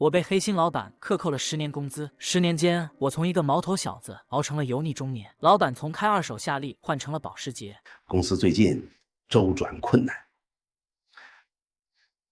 我被黑心老板克扣了10年工资，10年间，我从一个毛头小子熬成了油腻中年。老板从开二手夏利换成了保时捷。公司最近周转困难，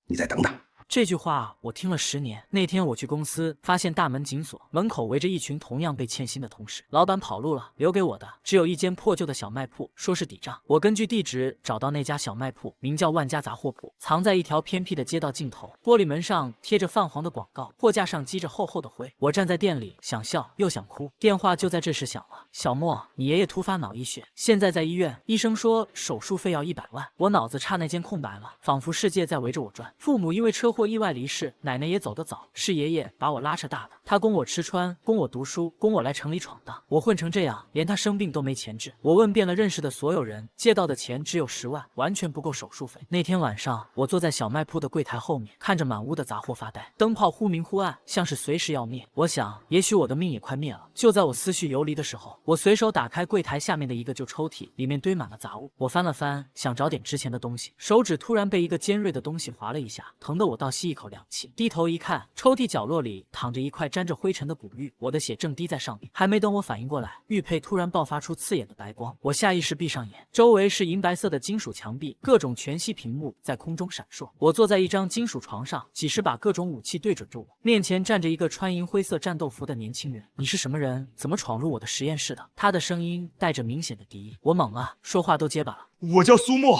你再等等。这句话我听了10年。那天我去公司，发现大门紧锁，门口围着一群同样被欠薪的同事。老板跑路了，留给我的只有一间破旧的小卖铺，说是抵账。我根据地址找到那家小卖铺，名叫万家杂货铺，藏在一条偏僻的街道尽头。玻璃门上贴着泛黄的广告，货架上积着厚厚的灰。我站在店里，想笑又想哭。电话就在这时响了：小莫，你爷爷突发脑溢血，现在在医院，医生说手术费要100万。我脑子刹那间空白了，仿佛世界在围着我转。父母因为车祸意外离世，奶奶也走得早，是爷爷把我拉扯大的。他供我吃穿，供我读书，供我来城里闯荡。我混成这样，连他生病都没钱治。我问遍了认识的所有人，借到的钱只有10万，完全不够手术费。那天晚上，我坐在小卖铺的柜台后面，看着满屋的杂货发呆。灯泡忽明忽暗，像是随时要灭。我想，也许我的命也快灭了。就在我思绪游离的时候，我随手打开柜台下面的一个旧抽屉，里面堆满了杂物。我翻了翻，想找点值钱的东西，手指突然被一个尖锐的东西划了一下，疼得我倒吸一口凉气。低头一看，抽屉角落里躺着一块沾着灰尘的古玉，我的血正滴在上面。还没等我反应过来，玉佩突然爆发出刺眼的白光，我下意识闭上眼，周围是银白色的金属墙壁，各种全息屏幕在空中闪烁。我坐在一张金属床上，几十把各种武器对准着我，面前站着一个穿银灰色战斗服的年轻人。你是什么人？怎么闯入我的实验室的？他的声音带着明显的敌意。我懵了，说话都结巴了。我叫苏沫，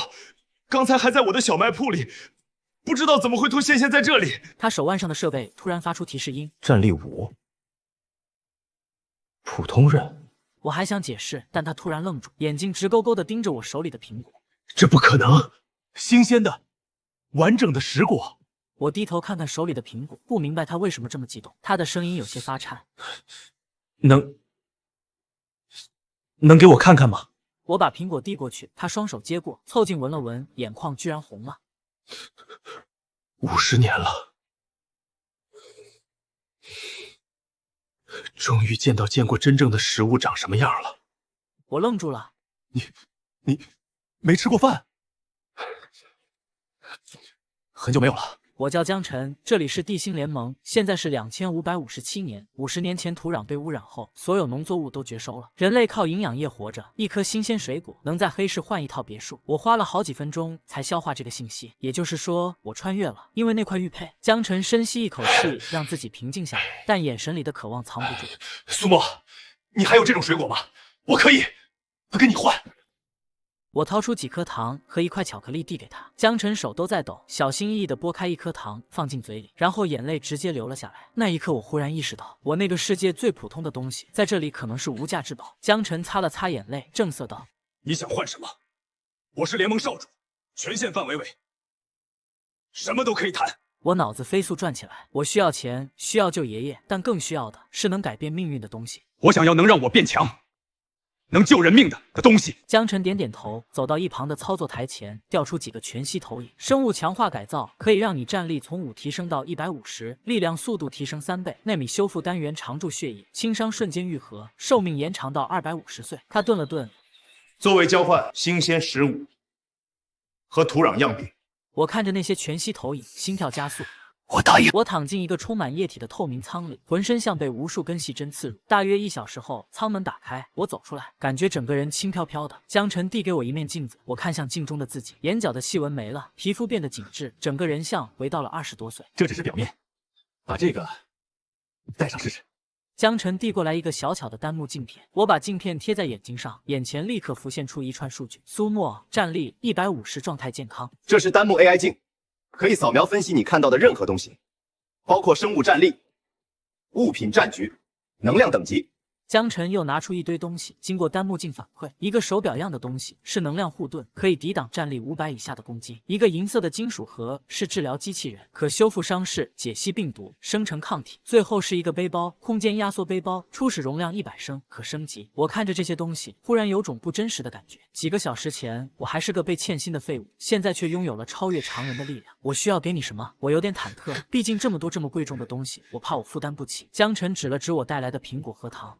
刚才还在我的小卖铺里，不知道怎么会突现在这里。他手腕上的设备突然发出提示音：战力5，普通人。我还想解释，但他突然愣住，眼睛直勾勾地盯着我手里的苹果。这不可能！新鲜的、完整的10果。我低头看看手里的苹果，不明白他为什么这么激动。他的声音有些发颤：能给我看看吗？我把苹果递过去，他双手接过，凑近闻了闻，眼眶居然红了。50年了，终于见过真正的食物长什么样了。我愣住了。你没吃过饭？很久没有了。我叫江晨，这里是地心联盟。现在是2557年，50年前土壤被污染后，所有农作物都绝收了，人类靠营养液活着。一颗新鲜水果能在黑市换一套别墅。我花了好几分钟才消化这个信息，也就是说，我穿越了，因为那块玉佩。江晨深吸一口气，让自己平静下来，但眼神里的渴望藏不住。苏沫，你还有这种水果吗？我可以跟你换。我掏出几颗糖和一块巧克力递给他，江晨手都在抖，小心翼翼地剥开一颗糖放进嘴里，然后眼泪直接流了下来。那一刻，我忽然意识到，我那个世界最普通的东西，在这里可能是无价之宝。江晨擦了擦眼泪，正色道：“你想换什么？我是联盟少主，权限范围内，什么都可以谈。”我脑子飞速转起来，我需要钱，需要救爷爷，但更需要的是能改变命运的东西。我想要能让我变强，能救人命的东西。江晨点点头，走到一旁的操作台前，调出几个全息投影。生物强化改造可以让你战力从5提升到150，力量速度提升3倍，纳米修复单元常驻血液，轻伤瞬间愈合，寿命延长到250岁。他顿了顿，作为交换，新鲜15和土壤样品。我看着那些全息投影，心跳加速。我答应。我躺进一个充满液体的透明舱里，浑身像被无数根细针刺入。大约1小时后，舱门打开，我走出来，感觉整个人轻飘飘的。江晨递给我一面镜子，我看向镜中的自己，眼角的细纹没了，皮肤变得紧致，整个人像回到了20多岁。这只是表面，把这个戴上试试。江晨递过来一个小巧的单目镜片，我把镜片贴在眼睛上，眼前立刻浮现出一串数据：苏沫战力150，状态健康。这是单目 AI 镜，可以扫描分析你看到的任何东西，包括生物战力、物品战局、能量等级。江晨又拿出一堆东西，经过单目镜反馈，一个手表样的东西是能量护盾，可以抵挡战力500以下的攻击；一个银色的金属盒是治疗机器人，可修复伤势、解析病毒、生成抗体；最后是一个背包，空间压缩背包，初始容量100升，可升级。我看着这些东西，忽然有种不真实的感觉。几个小时前，我还是个被欠薪的废物，现在却拥有了超越常人的力量。我需要给你什么？我有点忐忑，毕竟这么多这么贵重的东西，我怕我负担不起。江晨指了指我带来的苹果和糖。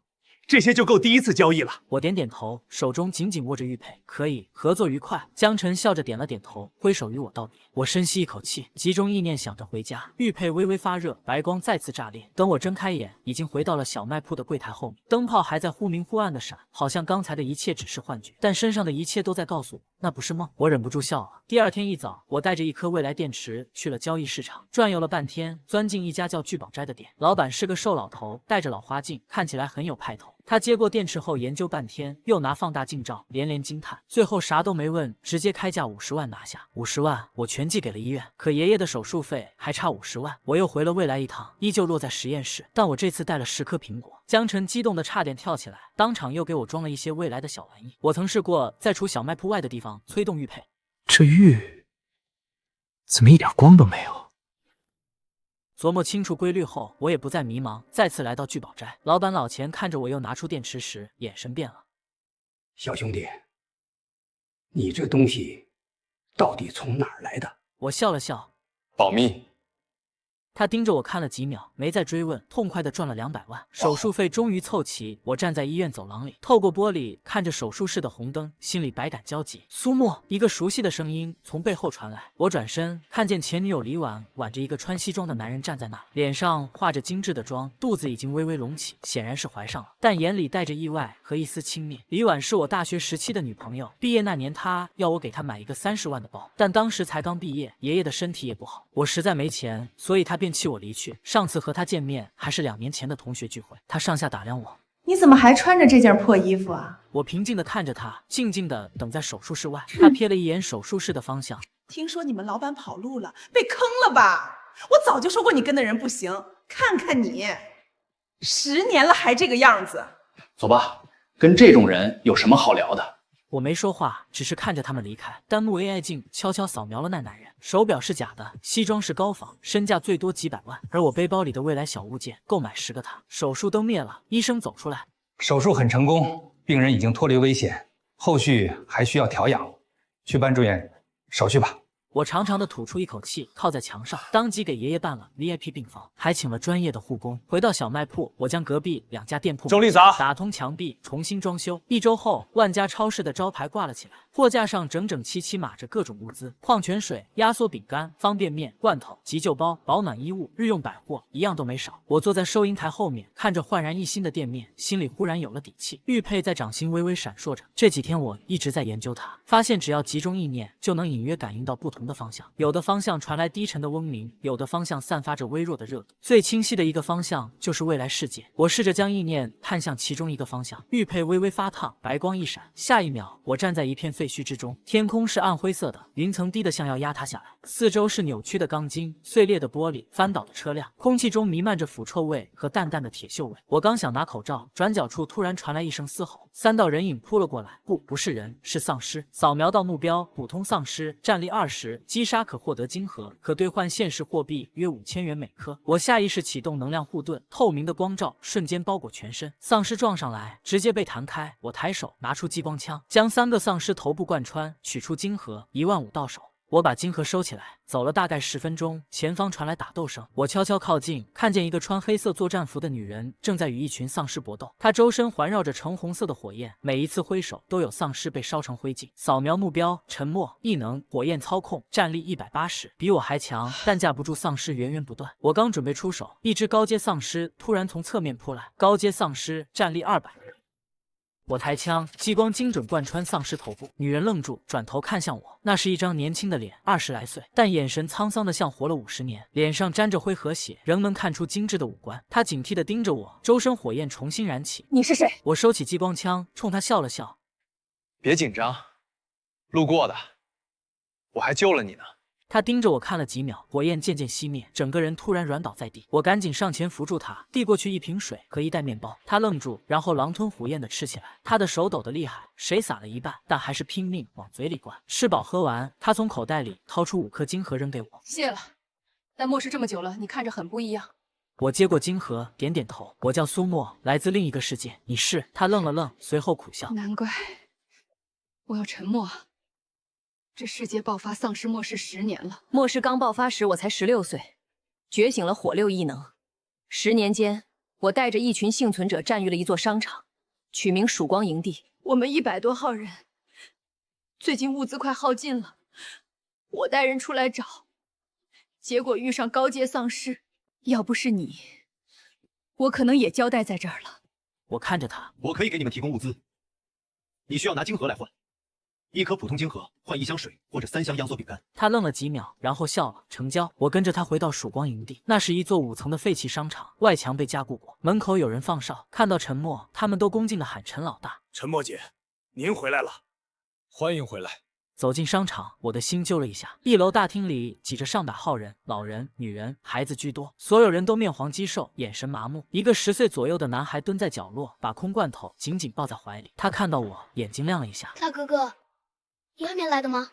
这些就够第一次交易了。我点点头，手中紧紧握着玉佩。可以，合作愉快。江晨笑着点了点头，挥手与我道别。我深吸一口气，集中意念想着回家。玉佩微微发热，白光再次炸裂。等我睁开眼，已经回到了小卖铺的柜台后面，灯泡还在忽明忽暗的闪，好像刚才的一切只是幻觉，但身上的一切都在告诉我，那不是梦。我忍不住笑了。第二天一早，我带着一颗未来电池去了交易市场，转悠了半天，钻进一家叫聚宝斋的店。老板是个瘦老头，戴着老花镜，看起来很有派头。他接过电池后研究半天，又拿放大镜照，连连惊叹，最后啥都没问，直接开价50万拿下。50万我全寄给了医院，可爷爷的手术费还差50万。我又回了未来一趟，依旧落在实验室，但我这次带了10颗苹果。江晨激动的差点跳起来，当场又给我装了一些未来的小玩意。我曾试过在除小卖铺外的地方催动玉佩，这玉怎么一点光都没有？琢磨清楚规律后，我也不再迷茫，再次来到聚宝斋。老板老钱看着我又拿出电池时，眼神变了。小兄弟，你这东西到底从哪儿来的？我笑了笑，保密。他盯着我看了几秒，没再追问，痛快地赚了200万，手术费终于凑齐。我站在医院走廊里，透过玻璃看着手术室的红灯，心里百感交集。苏沫，一个熟悉的声音从背后传来。我转身看见前女友李婉挽着一个穿西装的男人站在那，脸上化着精致的妆，肚子已经微微隆起，显然是怀上了，但眼里带着意外和一丝轻蔑。李婉是我大学时期的女朋友，毕业那年她要我给她买一个30万的包，但当时才刚毕业，爷爷的身体也不好，我实在没钱，所以她便弃我离去。上次和他见面还是2年前的同学聚会，他上下打量我，你怎么还穿着这件破衣服啊？我平静地看着他，静静地等在手术室外。他瞥了一眼手术室的方向，听说你们老板跑路了，被坑了吧？我早就说过你跟的人不行，看看你，10年了还这个样子。走吧，跟这种人有什么好聊的？我没说话，只是看着他们离开。弹幕 AI 镜悄悄扫描了那男人，手表是假的，西装是高仿，身价最多几百万。而我背包里的未来小物件够买10个他。手术灯灭了，医生走出来，手术很成功，病人已经脱离危险，后续还需要调养，去办住院手续吧。我长长的吐出一口气，靠在墙上，当即给爷爷办了 VIP 病房，还请了专业的护工。回到小卖铺，我将隔壁2家店铺周丽杂打通墙壁，重新装修。1周后，万家超市的招牌挂了起来，货架上整整齐齐码着各种物资：矿泉水、压缩饼干、方便面、罐头、急救包、保暖衣物、日用百货，一样都没少。我坐在收银台后面，看着焕然一新的店面，心里忽然有了底气。玉佩在掌心微微闪烁着。这几天我一直在研究它，发现只要集中意念，就能隐约感应到不同的方向。有的方向传来低沉的嗡鸣，有的方向散发着微弱的热度。最清晰的一个方向就是未来世界。我试着将意念探向其中一个方向，玉佩微微发烫，白光一闪，下一秒我站在一片废墟之中，天空是暗灰色的，云层低得像要压塌下来，四周是扭曲的钢筋、碎裂的玻璃、翻倒的车辆，空气中弥漫着腐臭味和淡淡的铁锈味。我刚想拿口罩，转角处突然传来一声嘶吼，3道人影扑了过来，不是人，是丧尸。扫描到目标，普通丧尸，战力20，击杀可获得金盒，可兑换现实货币约5000元每颗。我下意识启动能量护盾，透明的光照瞬间包裹全身，丧尸撞上来，直接被弹开。我抬手拿出激光枪，将3个丧尸头部贯穿，取出金盒，15000到手。我把金盒收起来，走了大概10分钟，前方传来打斗声。我悄悄靠近，看见一个穿黑色作战服的女人正在与一群丧尸搏斗，她周身环绕着橙红色的火焰，每一次挥手都有丧尸被烧成灰烬。扫描目标，沉默，异能，火焰操控，战力180，比我还强，但架不住丧尸源源不断。我刚准备出手，一只高阶丧尸突然从侧面扑来，高阶丧尸战力200。我抬枪，激光精准贯穿丧尸头部。女人愣住，转头看向我，那是一张年轻的脸，20来岁，但眼神沧桑的像活了50年，脸上沾着灰和血，仍能看出精致的五官。她警惕地盯着我，周身火焰重新燃起。你是谁？我收起激光枪，冲她笑了笑。别紧张，路过的，我还救了你呢。他盯着我看了几秒，火焰渐渐熄灭，整个人突然软倒在地。我赶紧上前扶住他，递过去1瓶水和1袋面包。他愣住，然后狼吞虎咽地吃起来。他的手抖得厉害，水洒了一半，但还是拼命往嘴里灌。吃饱喝完，他从口袋里掏出5颗金盒扔给我。谢了，但默识这么久了，你看着很不一样。我接过金盒，点点头。我叫苏沫，来自另一个世界。你是？他愣了愣，随后苦笑。难怪我要沉默。这世界爆发丧尸末世10年了。末世刚爆发时，我才16岁，觉醒了火6异能。10年间，我带着一群幸存者占据了一座商场，取名曙光营地。我们100多号人，最近物资快耗尽了，我带人出来找，结果遇上高阶丧尸。要不是你，我可能也交代在这儿了。我看着他，我可以给你们提供物资，你需要拿晶核来换，1颗普通晶核换1箱水或者3箱压缩饼干。他愣了几秒，然后笑了，成交。我跟着他回到曙光营地，那是一座5层的废弃商场，外墙被加固过，门口有人放哨。看到陈默，他们都恭敬地喊陈老大。陈默姐，您回来了，欢迎回来。走进商场，我的心揪了一下。1楼大厅里挤着上百号人，老人、女人、孩子居多，所有人都面黄肌瘦，眼神麻木。一个10岁左右的男孩蹲在角落，把空罐头紧紧抱在怀里。他看到我，眼睛亮了一下。大哥哥，你外面来的吗？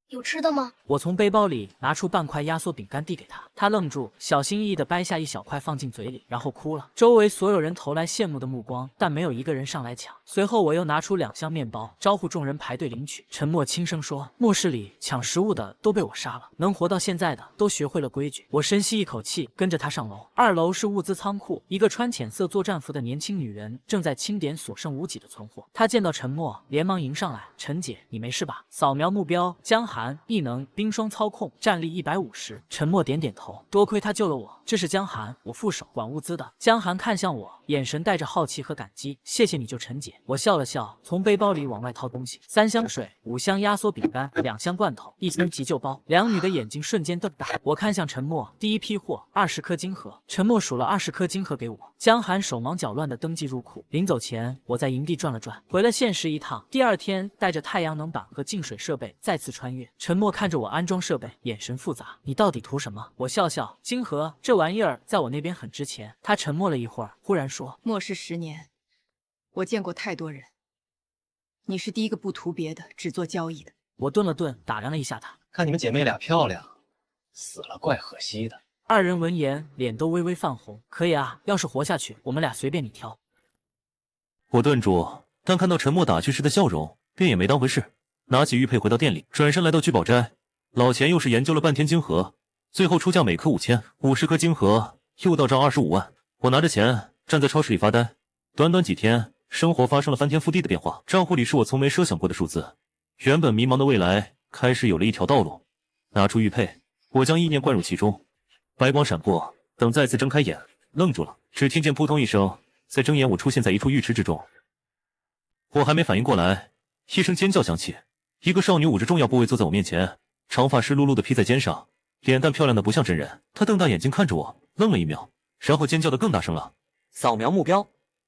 有吃的吗？我从背包里拿出半块压缩饼干递给他，他愣住，小心翼翼地掰下一小块放进嘴里，然后哭了。周围所有人投来羡慕的目光，但没有一个人上来抢。随后我又拿出2箱面包，招呼众人排队领取。陈默轻声说：“末世里抢食物的都被我杀了，能活到现在的都学会了规矩。”我深吸一口气，跟着他上楼。2楼是物资仓库，一个穿浅色作战服的年轻女人正在清点所剩无几的存货。她见到陈默，连忙迎上来：“陈姐，你没事吧？”扫描目标：江寒，异能冰霜操控，战力150。陈默点点头，多亏他救了我。这是江寒，我副手，管物资的。江寒看向我，眼神带着好奇和感激。谢谢你救陈姐。我笑了笑，从背包里往外掏东西：3箱水，5箱压缩饼干，2箱罐头，1箱急救包。两女的眼睛瞬间瞪大。我看向陈默，第一批货20颗晶核。陈默数了20颗晶核给我。江寒手忙脚乱地登记入库。临走前，我在营地转了转，回了现实一趟。第2天，带着太阳能板和净水设备再次穿越。陈默看着我安装设备，眼神复杂。你到底图什么？我笑笑，晶核这玩意儿在我那边很值钱。他沉默了一会儿，忽然说：末世10年，我见过太多人，你是第一个不图别的，只做交易的。我顿了顿，打量了一下他，看你们姐妹俩漂亮，死了怪可惜的。2人闻言，脸都微微泛红。可以啊，要是活下去，我们俩随便你挑。我顿住，但看到陈默打趣时的笑容，便也没当回事。拿起玉佩回到店里，转身来到聚宝斋。老钱又是研究了半天晶核，最后出价每颗5000，50颗晶核又到账25万。我拿着钱站在超市里发呆。短短几天，生活发生了翻天覆地的变化，账户里是我从没设想过的数字。原本迷茫的未来开始有了一条道路。拿出玉佩，我将意念灌入其中，白光闪过。等再次睁开眼，愣住了，只听见扑通一声，再睁眼我出现在一处浴池之中。我还没反应过来，一声尖叫响起，一个少女捂着重要部位坐在我面前，长发湿漉漉的披在肩上，脸蛋漂亮的不像真人。她瞪大眼睛看着我，愣了1秒，然后尖叫的更大声了。扫描目标：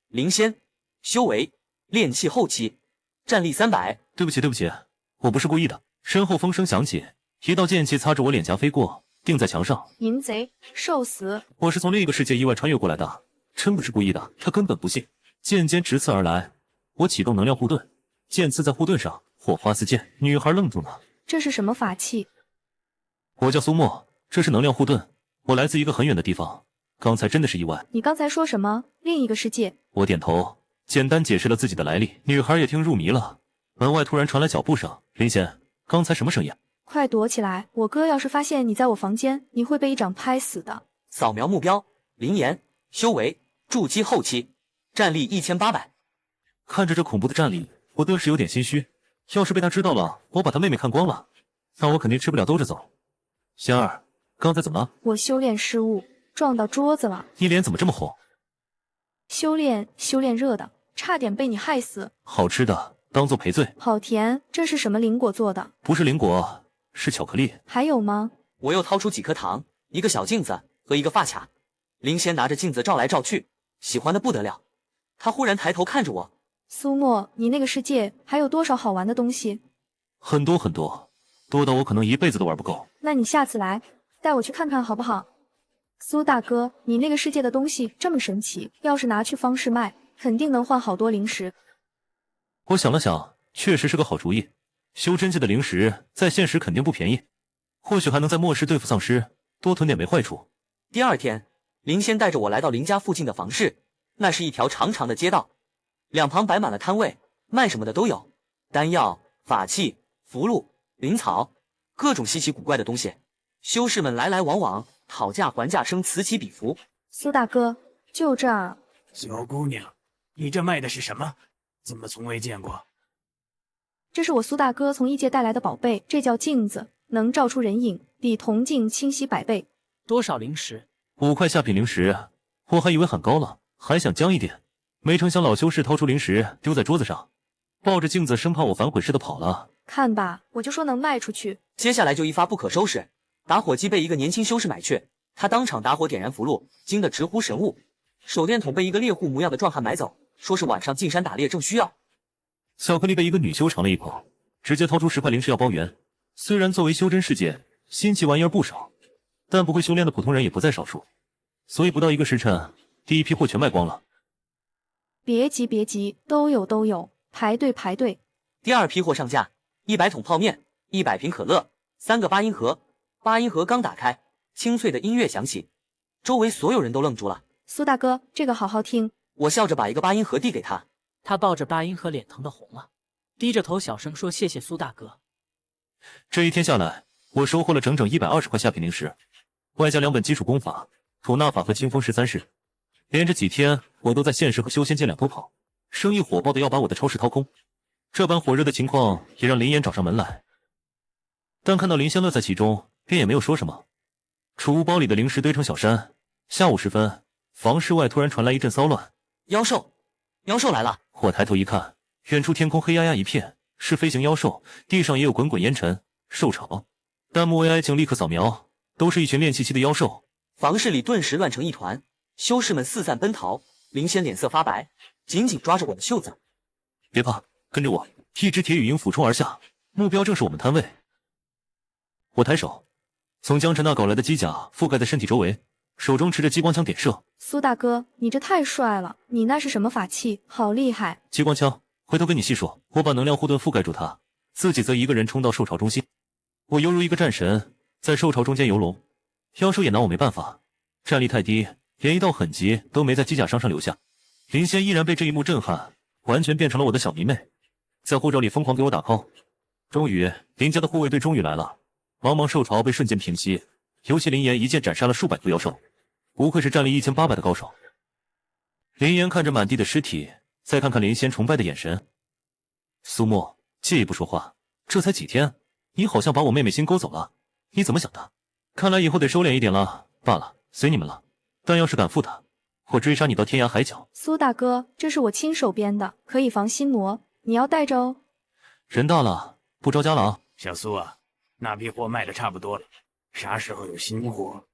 灵仙，修为炼气后期，战力300。对不起，我不是故意的。身后风声响起，一道剑气擦着我脸颊飞过，定在墙上。淫贼，受死！我是从另一个世界意外穿越过来的，真不是故意的。他根本不信。剑尖直刺而来，我启动能量护盾，剑刺在护盾上，火花四溅。女孩愣住了。这是什么法器？我叫苏沫，这是能量护盾。我来自一个很远的地方，刚才真的是意外。你刚才说什么？另一个世界？我点头，简单解释了自己的来历。女孩也听入迷了。门外突然传来脚步声，林贤，刚才什么声音？快躲起来！我哥要是发现你在我房间，你会被一掌拍死的。扫描目标：灵岩，修为筑基后期，战力1800。看着这恐怖的战力，我顿时有点心虚。要是被他知道了，我把他妹妹看光了，那我肯定吃不了兜着走。仙儿，刚才怎么了？我修炼失误，撞到桌子了。你脸怎么这么红？修炼热的，差点被你害死。好吃的当做赔罪。好甜，这是什么灵果做的？不是灵果，是巧克力。还有吗？我又掏出几颗糖，一个小镜子和一个发卡。林仙拿着镜子照来照去，喜欢的不得了。他忽然抬头看着我。苏沫，你那个世界还有多少好玩的东西？很多很多，多到我可能一辈子都玩不够。那你下次来，带我去看看好不好？苏大哥，你那个世界的东西这么神奇，要是拿去方氏卖，肯定能换好多零食。我想了想，确实是个好主意。修真界的零食在现实肯定不便宜，或许还能在末世对付丧尸，多囤点没坏处。第2天，林仙带着我来到林家附近的房市，那是一条长长的街道。两旁摆满了摊位，卖什么的都有，丹药、法器、符箓、灵草，各种稀奇古怪的东西。修士们来来往往，讨价还价声此起彼伏。苏大哥，就这儿。小姑娘，你这卖的是什么？怎么从未见过？这是我苏大哥从异界带来的宝贝，这叫镜子，能照出人影，比铜镜清晰100倍。多少零食？5块下品零食，我还以为很高了，还想降一点，没成想老修士掏出零食丢在桌子上，抱着镜子生怕我反悔似的跑了。看吧，我就说能卖出去。接下来就一发不可收拾，打火机被一个年轻修士买去，他当场打火点燃符箓，惊得直呼神物。手电筒被一个猎户模样的壮汉买走，说是晚上进山打猎正需要。巧克力被一个女修尝了一口，直接掏出10块零食要包圆。虽然作为修真世界新奇玩意儿不少，但不会修炼的普通人也不在少数，所以不到1个时辰，第一批货全卖光了。别急别急，都有，排队排队。第二批货上架，100桶泡面，100瓶可乐，3个8音盒。8音盒刚打开，清脆的音乐响起，周围所有人都愣住了。苏大哥，这个好好听。我笑着把一个8音盒递给他，他抱着8音盒，脸疼的红了，低着头小声说：“谢谢苏大哥。”这一天下来，我收获了整整120块下品零食，外加2本基础功法、吐纳法和清风13式。连着几天，我都在现实和修仙界两头跑，生意火爆的要把我的超市掏空。这般火热的情况也让林岩找上门来，但看到林仙乐在其中，便也没有说什么。储物包里的零食堆成小山。下午时分，房室外突然传来一阵骚乱。妖兽来了！我抬头一看，远处天空黑压压一片，是飞行妖兽，地上也有滚滚烟尘，受潮。弹幕 AI 请立刻扫描，都是一群练气息的妖兽。房室里顿时乱成一团，修士们四散奔逃。林仙脸色发白，紧紧抓着我的袖子。别怕，跟着我。一只铁羽鹰俯冲而下，目标正是我们摊位。我抬手，从江辰那搞来的机甲覆盖在身体周围，手中持着激光枪点射。苏大哥，你这太帅了，你那是什么法器？好厉害！激光枪，回头跟你细说。我把能量护盾覆盖住它，自己则一个人冲到兽潮中心。我犹如一个战神，在兽潮中间游龙，妖兽也拿我没办法，战力太低，连一道痕迹都没在机甲上留下。林仙依然被这一幕震撼，完全变成了我的小迷妹，在护罩里疯狂给我打 call。终于，林家的护卫队终于来了，茫茫兽潮被瞬间平息，尤其林岩一剑斩杀了数百头妖兽，不愧是战力1800的高手。林岩看着满地的尸体，再看看林仙崇拜的眼神。苏沫介意不说话，这才几天，你好像把我妹妹心勾走了，你怎么想的？看来以后得收敛一点了。罢了，随你们了。但要是敢负他，我追杀你到天涯海角。苏大哥，这是我亲手编的，可以防心魔，你要带着哦。人大了，不着家了啊。小苏啊，那批货卖的差不多了，啥时候有新货？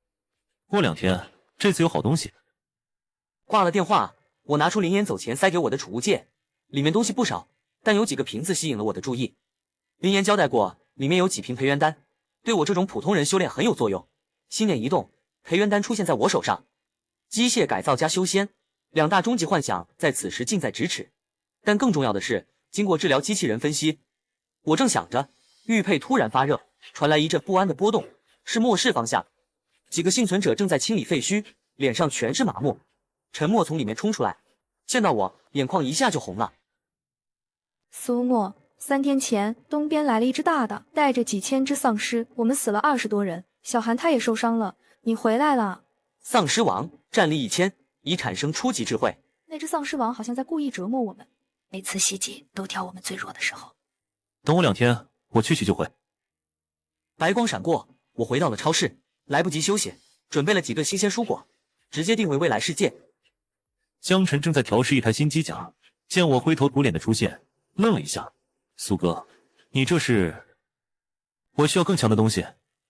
过2天，这次有好东西。挂了电话，我拿出林岩走前塞给我的储物戒，里面东西不少，但有几个瓶子吸引了我的注意。林岩交代过，里面有几瓶培元丹，对我这种普通人修炼很有作用。心念一动，培元丹出现在我手上。机械改造加修仙，2大终极幻想在此时近在咫尺。但更重要的是，经过治疗机器人分析，我正想着，玉佩突然发热，传来一阵不安的波动，是末世方向。几个幸存者正在清理废墟，脸上全是麻木。陈默从里面冲出来，见到我，眼眶一下就红了。苏沫，3天前东边来了一只大的，带着几千只丧尸，我们死了20多人，小韩他也受伤了。你回来了。丧尸王战力1000，已产生初级智慧。那只丧尸王好像在故意折磨我们，每次袭击都挑我们最弱的时候。等我2天，我去就回。白光闪过，我回到了超市，来不及休息，准备了几顿新鲜蔬果，直接定回未来世界。江辰正在调试一台新机甲，见我灰头土脸的出现，愣了一下。苏哥，你这是？我需要更强的东西，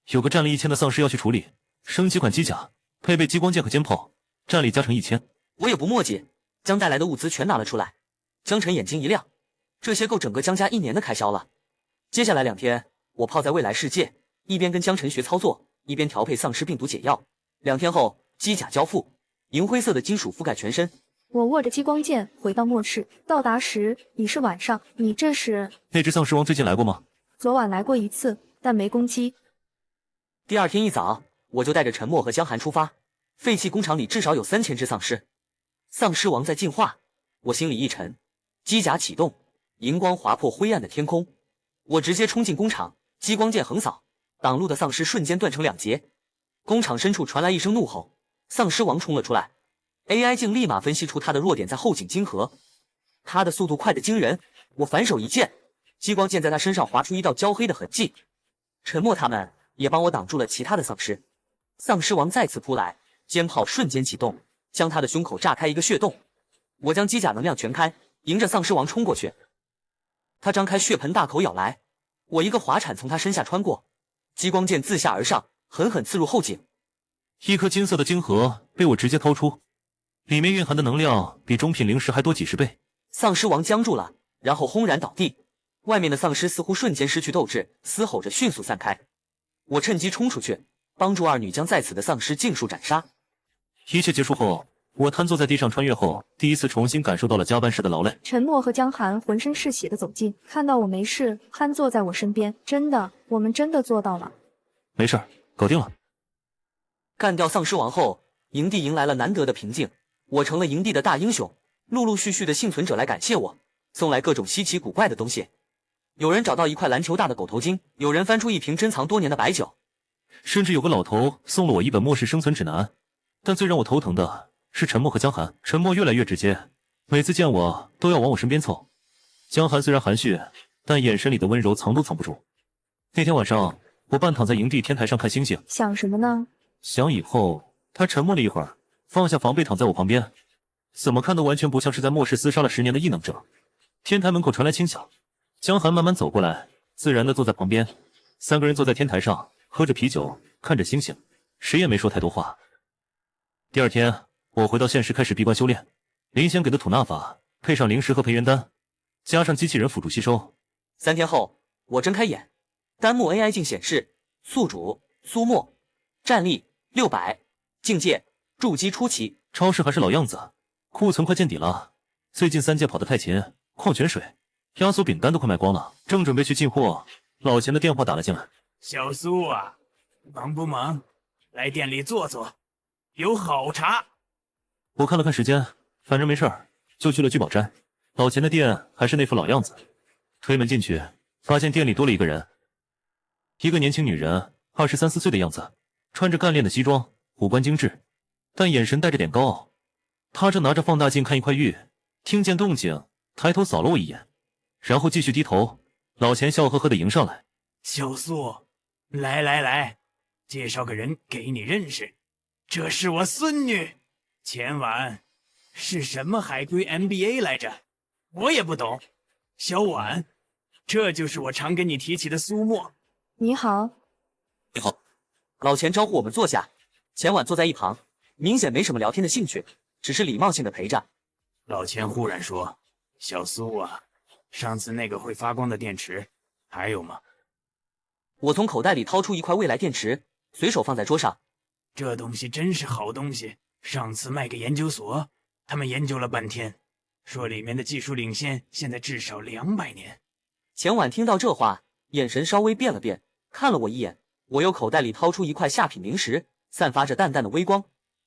有个战力1000的丧尸要去处理，升级款机甲，配备激光剑和肩炮，战力加成1000。我也不墨迹，将带来的物资全拿了出来。江辰眼睛一亮，这些够整个江家1年的开销了。接下来2天，我泡在未来世界，一边跟江辰学操作，一边调配丧尸病毒解药。2天后，机甲交付，银灰色的金属覆盖全身。我握着激光剑回到末世，到达时已是晚上。你这是？那只丧尸王最近来过吗？昨晚来过1次，但没攻击。第2天一早，我就带着陈默和江寒出发。废弃工厂里至少有3000只丧尸，丧尸王在进化。我心里一沉，机甲启动，荧光划破灰暗的天空。我直接冲进工厂，激光剑横扫，挡路的丧尸瞬间断成2截。工厂深处传来一声怒吼，丧尸王冲了出来， AI 镜立马分析出他的弱点在后颈晶核，他的速度快得惊人。我反手一剑，激光剑在他身上划出一道焦黑的痕迹。沉默他们也帮我挡住了其他的丧尸。丧尸王再次扑来，肩炮瞬间启动，将他的胸口炸开一个血洞。我将机甲能量全开，迎着丧尸王冲过去。他张开血盆大口咬来，我一个滑铲从他身下穿过，激光剑自下而上，狠狠刺入后颈。一颗金色的晶核被我直接掏出，里面蕴含的能量比中品灵石还多几十倍。丧尸王僵住了，然后轰然倒地。外面的丧尸似乎瞬间失去斗志，嘶吼着迅速散开。我趁机冲出去，帮助二女将在此的丧尸尽数斩杀。一切结束后，我瘫坐在地上，穿越后第一次重新感受到了加班时的劳累。陈默和江寒浑身是血的走近，看到我没事，瘫坐在我身边。真的，我们真的做到了。没事，搞定了。干掉丧尸王后，营地迎来了难得的平静。我成了营地的大英雄，陆陆续续的幸存者来感谢我，送来各种稀奇古怪的东西。有人找到一块篮球大的狗头金，有人翻出一瓶珍藏多年的白酒，甚至有个老头送了我一本末世生存指南。但最让我头疼的是陈默和江寒。陈默越来越直接，每次见我都要往我身边凑。江寒虽然含蓄，但眼神里的温柔藏都藏不住。那天晚上，我半躺在营地天台上看星星，想什么呢？想以后。他沉默了一会儿，放下防备躺在我旁边，怎么看都完全不像是在末世厮杀了10年的异能者。天台门口传来轻响，江寒慢慢走过来，自然的坐在旁边。3个人坐在天台上，喝着啤酒，看着星星，谁也没说太多话。第二天，我回到现实开始闭关修炼，林仙给的吐纳法，配上灵石和培元丹，加上机器人辅助吸收。3天后，我睁开眼，弹幕 AI 镜显示：宿主苏沫，战力600，境界筑基初期。超市还是老样子，库存快见底了。最近3届跑得太勤，矿泉水、压缩饼干都快卖光了，正准备去进货，老钱的电话打了进来。小苏啊，忙不忙？来店里坐坐，有好茶。我看了看时间，反正没事儿，就去了聚宝斋。老钱的店还是那副老样子。推门进去，发现店里多了一个人，一个年轻女人，23、24岁的样子，穿着干练的西装，五官精致，但眼神带着点高傲。她正拿着放大镜看一块玉，听见动静，抬头扫了我一眼，然后继续低头。老钱笑呵呵地迎上来：“小苏，来，介绍个人给你认识，这是我孙女。前晚是什么海龟 MBA 来着？我也不懂。小婉，这就是我常跟你提起的苏沫。你好。”“你好。”老钱招呼我们坐下，前晚坐在一旁，明显没什么聊天的兴趣，只是礼貌性的陪着。老钱忽然说：“小苏啊，上次那个会发光的电池还有吗？”我从口袋里掏出一块未来电池，随手放在桌上。这东西真是好东西，上次卖给研究所，他们研究了半天，说里面的技术领先，现在至少200年。前晚听到这话，眼神稍微变了变，看了我一眼。我由口袋里掏出一块下品灵石，散发着淡淡的微光。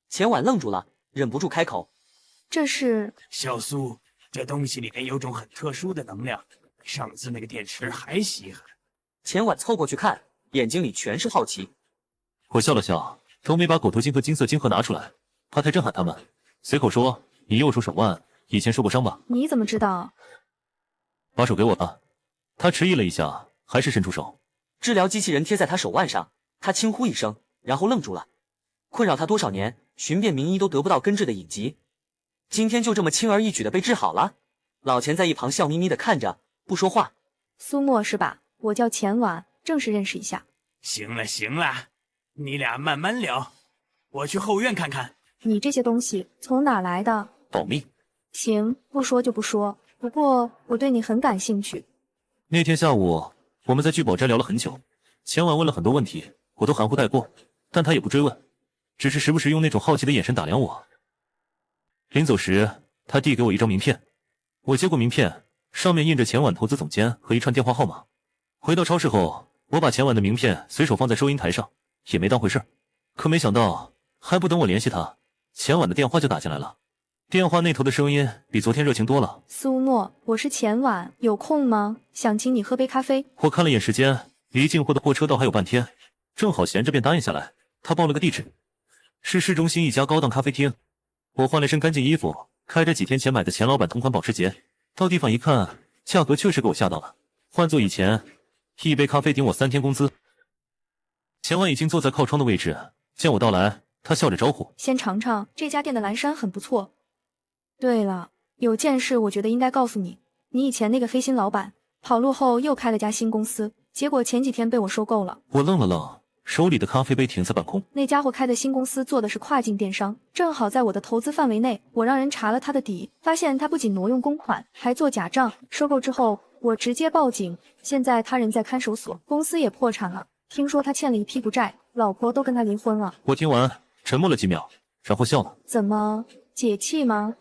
前晚愣住了，忍不住开口：“这是……小苏，这东西里面有种很特殊的能量，比上次那个电池还稀罕。”前晚凑过去看，眼睛里全是好奇。我笑了笑，都没把狗头金和金色晶核拿出来，怕太震撼他们。随口说：“你右手手腕以前受过伤吧？”“你怎么知道？”“把手给我吧。”他迟疑了一下，还是伸出手。治疗机器人贴在他手腕上，他轻呼一声，然后愣住了。困扰他多少年，寻遍名医都得不到根治的隐疾，今天就这么轻而易举的被治好了。老钱在一旁笑眯眯的看着，不说话。“苏沫是吧？我叫钱婉，正式认识一下。”“行了，你俩慢慢聊，我去后院看看。”“你这些东西从哪来的？”“保密。”“行，不说就不说，不过我对你很感兴趣。”那天下午我们在聚宝斋聊了很久，前晚问了很多问题，我都含糊带过，但他也不追问，只是时不时用那种好奇的眼神打量我。临走时，他递给我一张名片，我接过名片，上面印着前晚投资总监和一串电话号码。回到超市后，我把前晚的名片随手放在收银台上，也没当回事。可没想到，还不等我联系他，前晚的电话就打进来了。电话那头的声音比昨天热情多了。“苏沫，我是钱婉，有空吗？想请你喝杯咖啡。”我看了眼时间，离进货的货车道还有半天，正好闲着便答应下来。他报了个地址，是市中心一家高档咖啡厅，我换了身干净衣服，开着几天前买的钱老板同款保时捷，到地方一看，价格确实给我吓到了。换做以前，一杯咖啡顶我3天工资。钱婉已经坐在靠窗的位置，见我到来，他笑着招呼：“先尝尝这家店的蓝山，很不错。对了，有件事我觉得应该告诉你，你以前那个黑心老板跑路后又开了家新公司，结果前几天被我收购了。”我愣了愣，手里的咖啡杯停在半空。那家伙开的新公司做的是跨境电商，正好在我的投资范围内。我让人查了他的底，发现他不仅挪用公款，还做假账。收购之后，我直接报警，现在他人在看守所，公司也破产了。听说他欠了一屁股债，老婆都跟他离婚了。我听完沉默了几秒，然后笑了。怎么解气吗？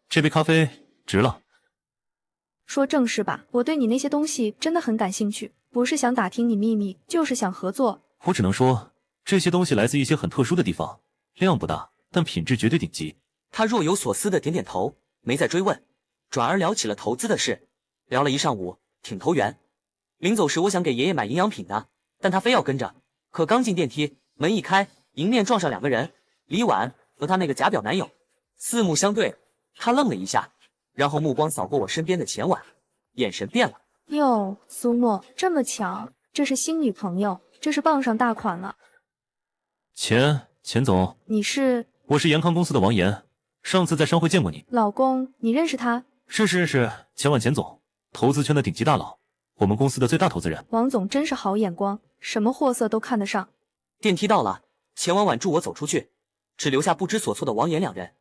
这杯咖啡值了。说正事吧，我对你那些东西真的很感兴趣，不是想打听你秘密，就是想合作。我只能说，这些东西来自一些很特殊的地方，量不大，但品质绝对顶级。他若有所思的点点头，没再追问，转而聊起了投资的事，聊了一上午，挺投缘。临走时，我想给爷爷买营养品的，但他非要跟着。可刚进电梯，门一开，迎面撞上2个人，李婉和她那个假表男友。四目相对，他愣了一下，然后目光扫过我身边的钱婉，眼神变了。哟，苏沫，这么巧，这是新女朋友，这是傍上大款了。钱总，你是？我是延康公司的王岩，上次在商会见过你。老公，你认识他？认识，钱婉钱总，投资圈的顶级大佬，我们公司的最大投资人。王总真是好眼光，什么货色都看得上。电梯到了，钱婉婉助我走出去，只留下不知所措的王岩2人。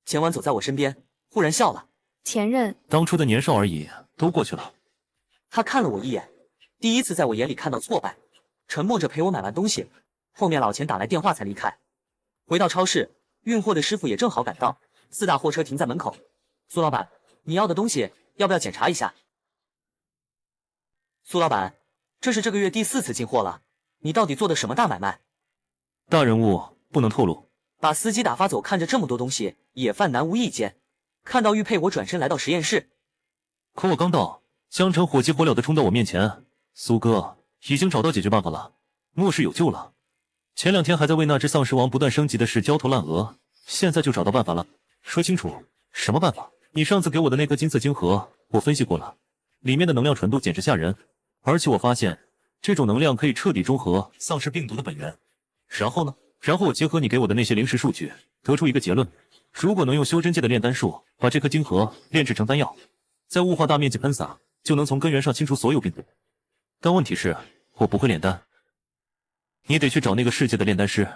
钱婉走在我身边，忽然笑了。前任，当初的年少而已，都过去了。他看了我一眼，第一次在我眼里看到挫败，沉默着陪我买完东西。后面老钱打来电话才离开。回到超市，运货的师傅也正好赶到，4大货车停在门口。苏老板，你要的东西要不要检查一下？苏老板，这是这个月第4次进货了，你到底做的什么大买卖？大人物不能透露。把司机打发走，看着这么多东西，也犯难无意间。看到玉佩，我转身来到实验室。可我刚到，江城火急火燎地冲到我面前：“苏哥，已经找到解决办法了，末世有救了。前2天还在为那只丧尸王不断升级的事焦头烂额，现在就找到办法了。说清楚，什么办法？你上次给我的那颗金色晶核，我分析过了，里面的能量纯度简直吓人，而且我发现这种能量可以彻底中和丧尸病毒的本源。然后呢？然后我结合你给我的那些灵石数据，得出一个结论：如果能用修真界的炼丹术把这颗晶核炼制成丹药，在雾化大面积喷洒，就能从根源上清除所有病毒。但问题是，我不会炼丹，你得去找那个世界的炼丹师。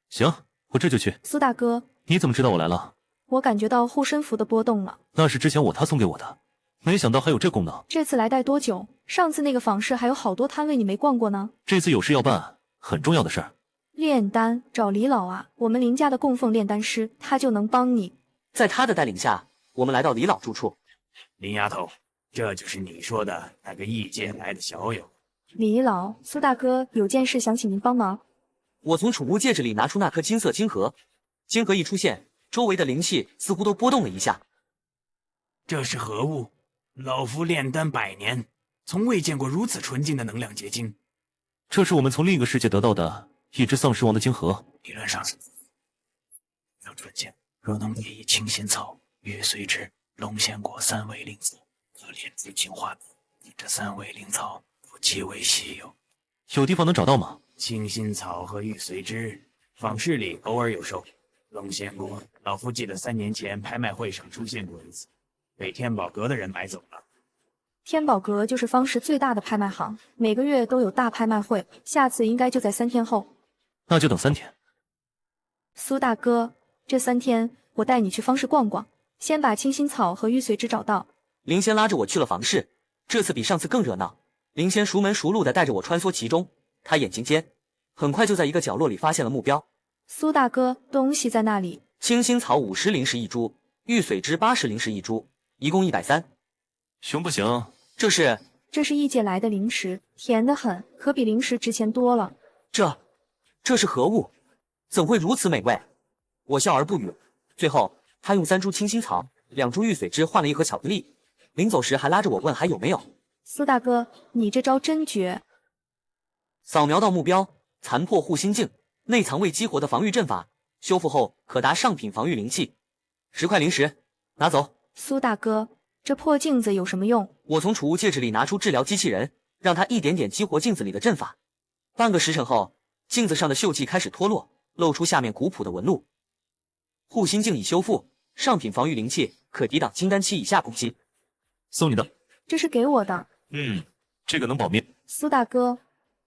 行，我这就去。苏大哥，你怎么知道我来了？我感觉到护身符的波动了。那是之前他送给我的，没想到还有这功能。这次来待多久？上次那个访视还有好多摊位你没逛过呢。这次有事要办，很重要的事儿。炼丹，找李老啊，我们林家的供奉炼丹师，他就能帮你。在他的带领下，我们来到李老住处。林丫头，这就是你说的那个异界来的小友。李老，苏大哥有件事想请您帮忙。我从储物戒指里拿出那颗金色晶核，晶核一出现，周围的灵气似乎都波动了一下。这是何物？老夫炼丹100年，从未见过如此纯净的能量结晶。这是我们从另一个世界得到的一只丧尸王的晶核，理论上是要纯净，若能配以清心草、月髓枝、龙涎果3味灵草，可炼制净化丹。这3味灵草极为稀有，有地方能找到吗？清心草和玉髓枝，坊市里偶尔有售。龙涎果，老夫记得3年前拍卖会上出现过一次，被天宝阁的人买走了。天宝阁就是方氏最大的拍卖行，每个月都有大拍卖会，下次应该就在3天后。那就等3天。苏大哥，这3天我带你去方氏逛逛，先把清心草和玉髓枝找到。林仙拉着我去了房市，这次比上次更热闹。林仙熟门熟路地带着我穿梭其中，他眼睛尖，很快就在一个角落里发现了目标。苏大哥，东西在那里。清心草50灵石1株，玉髓枝80灵石1株，一共130。行不行？这是异界来的灵石，甜得很，可比灵石值钱多了。这是何物？怎会如此美味？我笑而不语。最后，他用3株清心草、2株玉髓枝换了一盒巧克力，临走时还拉着我问还有没有。苏大哥，你这招真绝！扫描到目标，残破护心镜，内藏未激活的防御阵法，修复后可达上品防御灵气。10块零食，拿走。苏大哥，这破镜子有什么用？我从储物戒指里拿出治疗机器人，让它一点点激活镜子里的阵法。半个时辰后，镜子上的锈迹开始脱落，露出下面古朴的纹路。护心镜已修复，上品防御灵气，可抵挡金丹期以下攻击。送你的。这是给我的。这个能保命。苏大哥，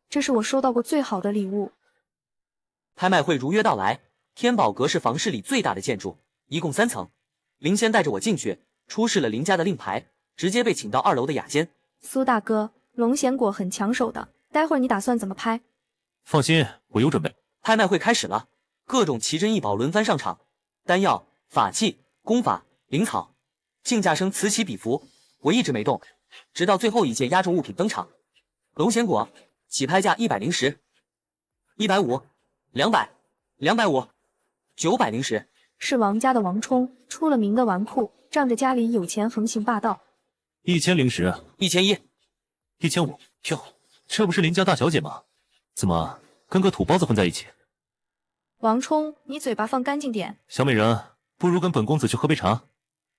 这是我收到过最好的礼物。拍卖会如约到来，天宝阁是房市里最大的建筑，一共3层。林仙带着我进去，出示了林家的令牌，直接被请到2楼的雅间。苏大哥，龙涎果很抢手的，待会儿你打算怎么拍？放心，我有准备。拍卖会开始了，各种奇珍异宝轮番上场，丹药、法器、功法、灵草，竞价声此起彼伏。我一直没动，直到最后一件压轴物品登场。龙涎果，起拍价100零食，150、200、250、900零食。是王家的王冲，出了名的纨绔，仗着家里有钱横行霸道。1000零食，1100、1500。哟，这不是林家大小姐吗？怎么跟个土包子混在一起？王冲，你嘴巴放干净点。小美人，不如跟本公子去喝杯茶。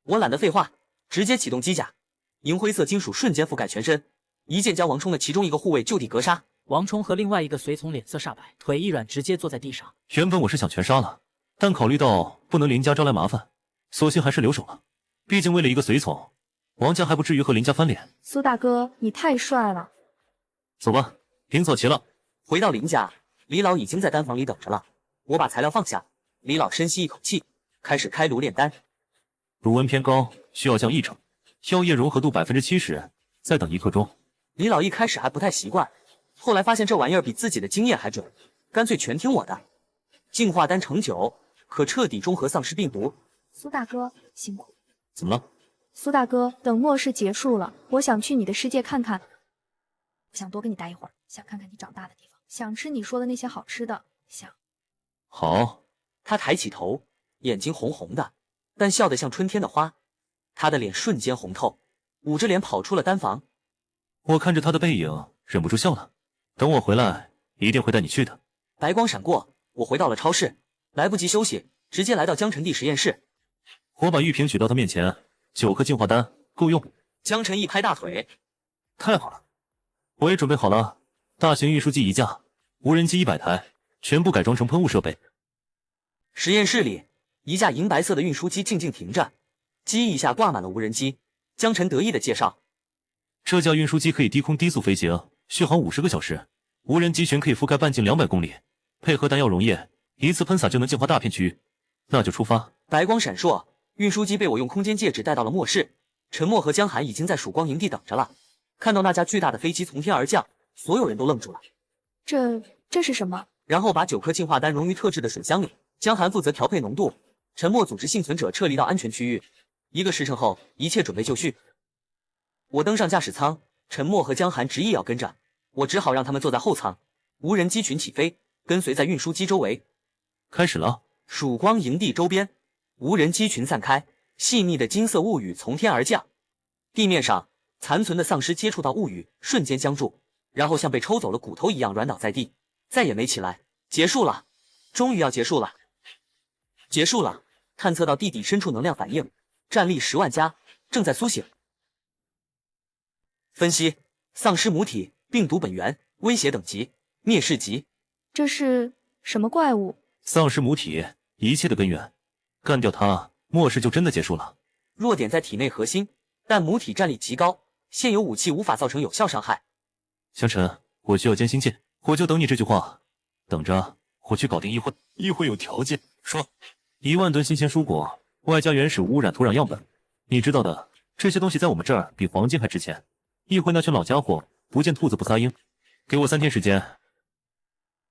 我懒得废话，直接启动机甲，银灰色金属瞬间覆盖全身，一剑将王冲的其中一个护卫就地格杀。王冲和另外一个随从脸色煞白，腿一软，直接坐在地上。原本我是想全杀了，但考虑到不能林家招来麻烦，索性还是留守了。毕竟为了一个随从，王家还不至于和林家翻脸。苏大哥，你太帅了。走吧，平草齐了。回到林家，李老已经在丹房里等着了。我把材料放下，李老深吸一口气，开始开炉炼丹。炉温偏高，需要降1成，药液融合度70%，再等1刻钟。李老一开始还不太习惯，后来发现这玩意儿比自己的经验还准，干脆全听我的。净化丹成酒，可彻底中和丧尸病毒。苏大哥辛苦。怎么了？苏大哥，等末世结束了，我想去你的世界看看，想多跟你待一会儿，想看看你长大的地方，想吃你说的那些好吃的，想。好。他抬起头，眼睛红红的，但笑得像春天的花。他的脸瞬间红透，捂着脸跑出了丹房。我看着他的背影，忍不住笑了。等我回来，一定会带你去的。白光闪过，我回到了超市，来不及休息，直接来到江晨地实验室。我把玉瓶举到他面前，9颗净化丹够用。江晨一拍大腿，太好了，我也准备好了，大型运输机1架，无人机100台，全部改装成喷雾设备。实验室里，一架银白色的运输机静静停着，机翼下挂满了无人机。江晨得意的介绍，这架运输机可以低空低速飞行，续航50个小时，无人机群可以覆盖半径200公里，配合丹药溶液，一次喷洒就能净化大片区域。那就出发。白光闪烁，运输机被我用空间戒指带到了末世。陈默和江寒已经在曙光营地等着了。看到那架巨大的飞机从天而降，所有人都愣住了。这是什么？然后把9颗净化丹溶于特制的水箱里。江寒负责调配浓度，陈默组织幸存者撤离到安全区域。1个时辰后，一切准备就绪。我登上驾驶舱，陈默和江寒执意要跟着，我只好让他们坐在后舱。无人机群起飞，跟随在运输机周围。开始了。曙光营地周边，无人机群散开，细密的金色雾雨从天而降。地面上残存的丧尸接触到雾雨，瞬间僵住，然后像被抽走了骨头一样软倒在地，再也没起来。结束了，终于要结束了。结束了，探测到地底深处能量反应，战力10万加，正在苏醒。分析：丧尸母体，病毒本源，威胁等级，灭世级。这是什么怪物？丧尸母体，一切的根源。干掉它，末世就真的结束了。弱点在体内核心，但母体战力极高，现有武器无法造成有效伤害。香尘，我需要艰辛剑，我就等你这句话。等着，我去搞定议会。议会有条件，说1万吨新鲜蔬果，外加原始无污染土壤样本。你知道的，这些东西在我们这儿比黄金还值钱。议会那群老家伙，不见兔子不撒鹰。给我3天时间。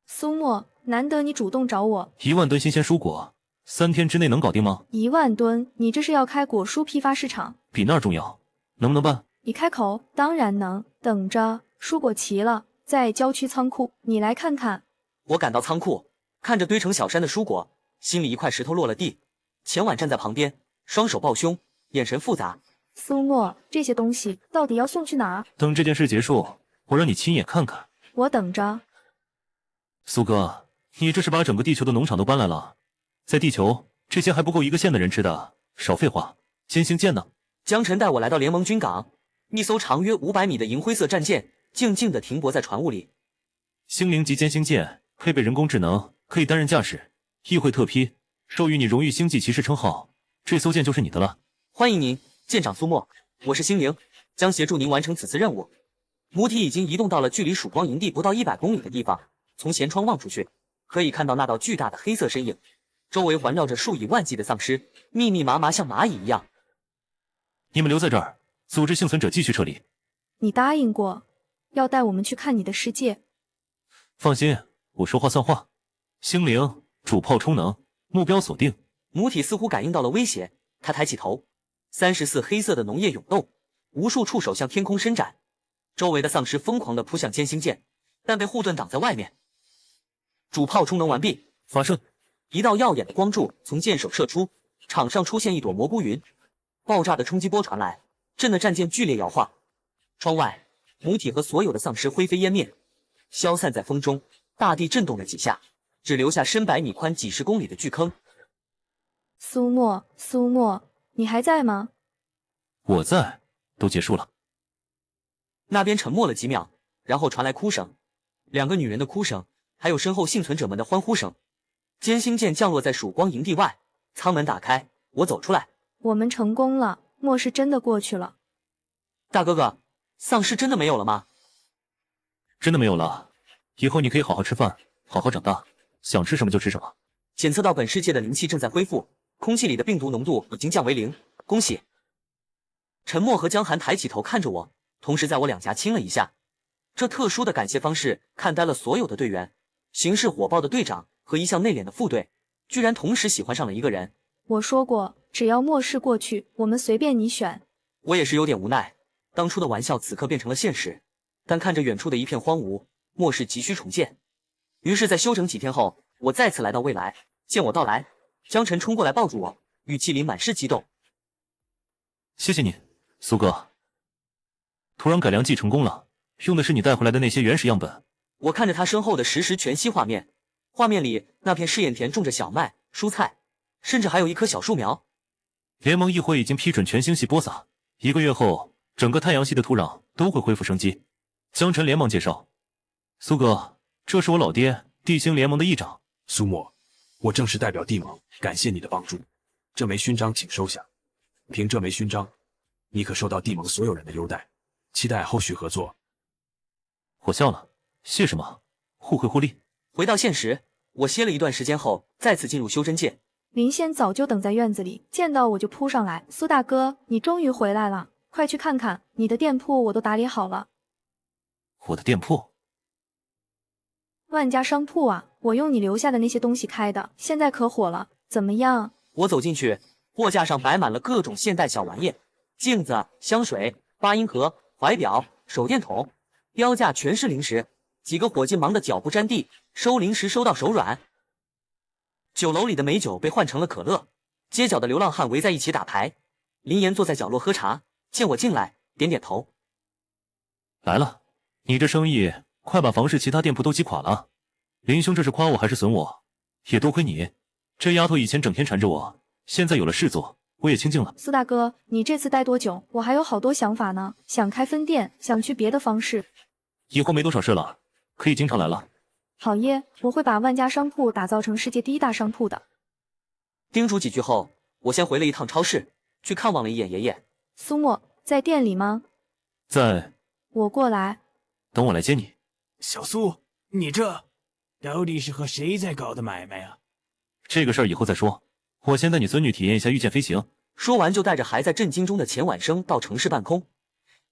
苏沫，难得你主动找我。1万吨新鲜蔬果，3天之内能搞定吗？1万吨？你这是要开果蔬批发市场？比那儿重要，能不能办？你开口，当然能。等着，蔬果齐了，在郊区仓库，你来看看。我赶到仓库，看着堆成小山的蔬果，心里一块石头落了地。钱婉站在旁边，双手抱胸，眼神复杂。苏沫，这些东西到底要送去哪儿？等这件事结束，我让你亲眼看看。我等着。苏哥，你这是把整个地球的农场都搬来了？在地球，这些还不够1个县的人吃的，少废话，歼星舰呢？江晨带我来到联盟军港，一艘长约500米的银灰色战舰静静地停泊在船坞里。星灵级歼星舰配备人工智能，可以担任驾驶，议会特批，授予你荣誉星际骑士称号。这艘舰就是你的了。欢迎您，舰长苏沫，我是星灵，将协助您完成此次任务。母体已经移动到了距离曙光营地不到100公里的地方，从舷窗望出去，可以看到那道巨大的黑色身影，周围环绕着数以万计的丧尸，密密麻麻像蚂蚁一样。你们留在这儿，组织幸存者继续撤离。你答应过要带我们去看你的世界。放心，我说话算话。星灵，主炮充能，目标锁定。母体似乎感应到了威胁，他抬起头，34黑色的浓液涌动，无数触手向天空伸展，周围的丧尸疯狂地扑向歼星舰，但被护盾挡在外面。主炮充能完毕，发射！一道耀眼的光柱从舰首射出，场上出现一朵蘑菇云，爆炸的冲击波传来，震得战舰剧烈摇晃。窗外，母体和所有的丧尸灰飞烟灭，消散在风中。大地震动了几下，只留下深100米宽、几10公里的巨坑。苏沫，你还在吗？我在，都结束了。那边沉默了几秒，然后传来哭声，2个女人的哭声，还有身后幸存者们的欢呼声。歼星舰降落在曙光营地外，舱门打开，我走出来。我们成功了，末世真的过去了。大哥哥，丧尸真的没有了吗？真的没有了，以后你可以好好吃饭，好好长大，想吃什么就吃什么。检测到本世界的灵气正在恢复，空气里的病毒浓度已经降为0，恭喜。陈默和江寒抬起头看着我，同时在我两颊亲了一下。这特殊的感谢方式看呆了所有的队员，行事火爆的队长和一向内敛的副队，居然同时喜欢上了一个人。我说过，只要末世过去，我们随便你选。我也是有点无奈，当初的玩笑此刻变成了现实。但看着远处的一片荒芜，末世急需重建。于是，在休整几天后，我再次来到未来。见我到来，江晨冲过来抱住我，语气里满是激动。谢谢你，苏哥。土壤改良剂成功了，用的是你带回来的那些原始样本。我看着他身后的实时全息画面，画面里那片试验田种着小麦、蔬菜，甚至还有一棵小树苗。联盟议会已经批准全星系播撒，1个月后，整个太阳系的土壤都会恢复生机。江晨连忙介绍：“苏哥，这是我老爹，地星联盟的议长。”苏沫，我正式代表地盟感谢你的帮助，这枚勋章请收下。凭这枚勋章，你可受到地盟所有人的优待，期待后续合作。我笑了，谢什么？互惠互利。回到现实，我歇了一段时间后，再次进入修真界。林仙早就等在院子里，见到我就扑上来：“苏大哥，你终于回来了，快去看看，你的店铺我都打理好了。”我的店铺？万家商铺啊，我用你留下的那些东西开的，现在可火了，怎么样？我走进去，货架上摆满了各种现代小玩意，镜子、香水、八音盒、怀表、手电筒，标价全是零食。几个伙计忙得脚不沾地，收零食收到手软。酒楼里的美酒被换成了可乐，街角的流浪汉围在一起打牌。林岩坐在角落喝茶，见我进来，点点头。来了，你这生意快把房市其他店铺都击垮了。林兄这是夸我还是损我？也多亏你，这丫头以前整天缠着我，现在有了事做，我也清静了。苏大哥，你这次待多久？我还有好多想法呢，想开分店，想去别的方式。以后没多少事了，可以经常来了。好耶，我会把万家商铺打造成世界第1大商铺的。叮嘱几句后，我先回了一趟超市，去看望了一眼爷爷。苏沫在店里吗？在。我过来。等我来接你。小苏，你这到底是和谁在搞的买卖啊？这个事儿以后再说，我先带你孙女体验一下御剑飞行。说完就带着还在震惊中的钱婉生到城市半空。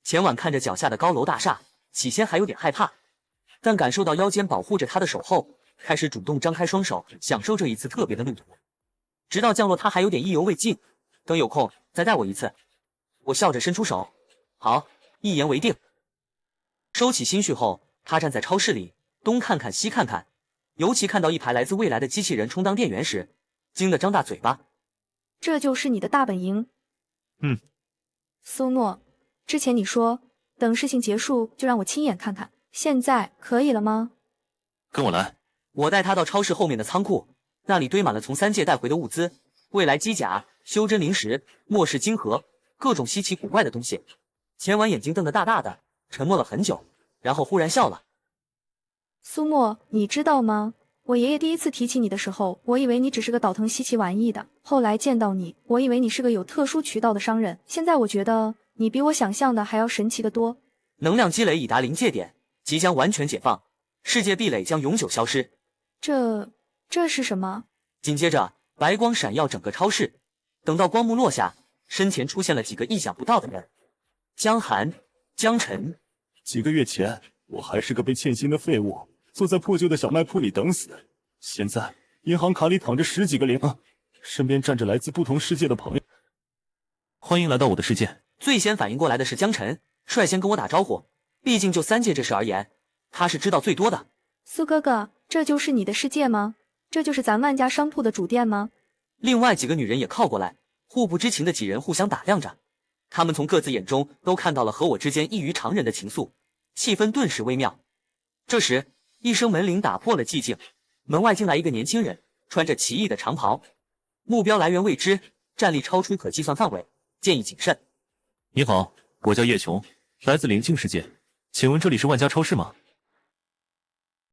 钱婉看着脚下的高楼大厦，起先还有点害怕，但感受到腰间保护着他的手后，开始主动张开双手，享受这一次特别的路途。直到降落，他还有点意犹未尽，等有空再带我一次。我笑着伸出手，好，一言为定。收起心绪后，他站在超市里，东看看西看看，尤其看到一排来自未来的机器人充当店员时，惊得张大嘴巴。这就是你的大本营。苏沫，之前你说等事情结束就让我亲眼看看，现在可以了吗？跟我来。我带他到超市后面的仓库，那里堆满了从3界带回的物资，未来机甲、修真灵石、末世晶核，各种稀奇古怪的东西。钱婉眼睛瞪得大大的，沉默了很久，然后忽然笑了。苏沫，你知道吗？我爷爷第一次提起你的时候，我以为你只是个倒腾稀奇玩意的。后来见到你，我以为你是个有特殊渠道的商人。现在我觉得你比我想象的还要神奇得多。能量积累已达临界点，即将完全解放，世界壁垒将永久消失。这是什么？紧接着，白光闪耀整个超市。等到光幕落下，身前出现了几个意想不到的人：江寒、江晨。几个月前，我还是个被欠薪的废物，坐在破旧的小卖铺里等死。现在，银行卡里躺着10几个零，身边站着来自不同世界的朋友。欢迎来到我的世界。最先反应过来的是江晨，率先跟我打招呼。毕竟就3界这事而言，他是知道最多的。苏哥哥，这就是你的世界吗？这就是咱万家商铺的主店吗？另外几个女人也靠过来，互不知情的几人互相打量着。他们从各自眼中都看到了和我之间异于常人的情愫，气氛顿时微妙。这时，一声门铃打破了寂静，门外进来一个年轻人，穿着奇异的长袍，目标来源未知，战力超出可计算范围，建议谨慎。你好，我叫叶琼，来自灵境世界，请问这里是万家超市吗？